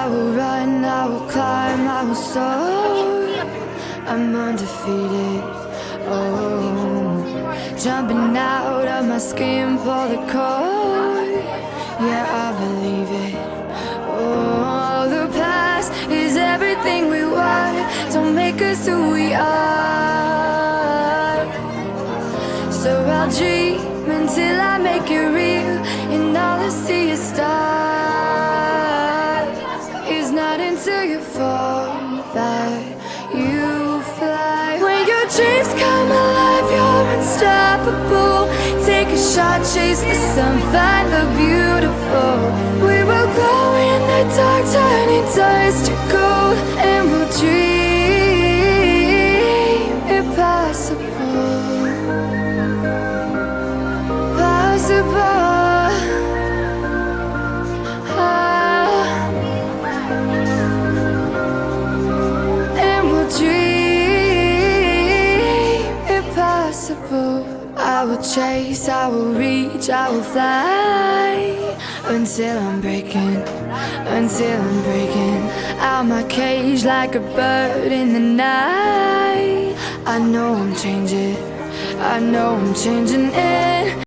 I will run, I will climb, I will soar. I'm undefeated, oh. Jumping out of my skin, pull the cord. Yeah, I believe it. Oh, the past is everything we want. Don't make us who we are. So I'll dream until I make it real, and all I see is stars. It's not until you fall that you fly. When your dreams come alive, you're unstoppable. Take a shot, chase the sun, find the beautiful. We will glow in the dark, turning dust to gold, and we'll dream impossible. And we'll dream impossible. I will chase, I will reach, I will fly until I'm breaking out my cage like a bird in the night. I know I'm changing it.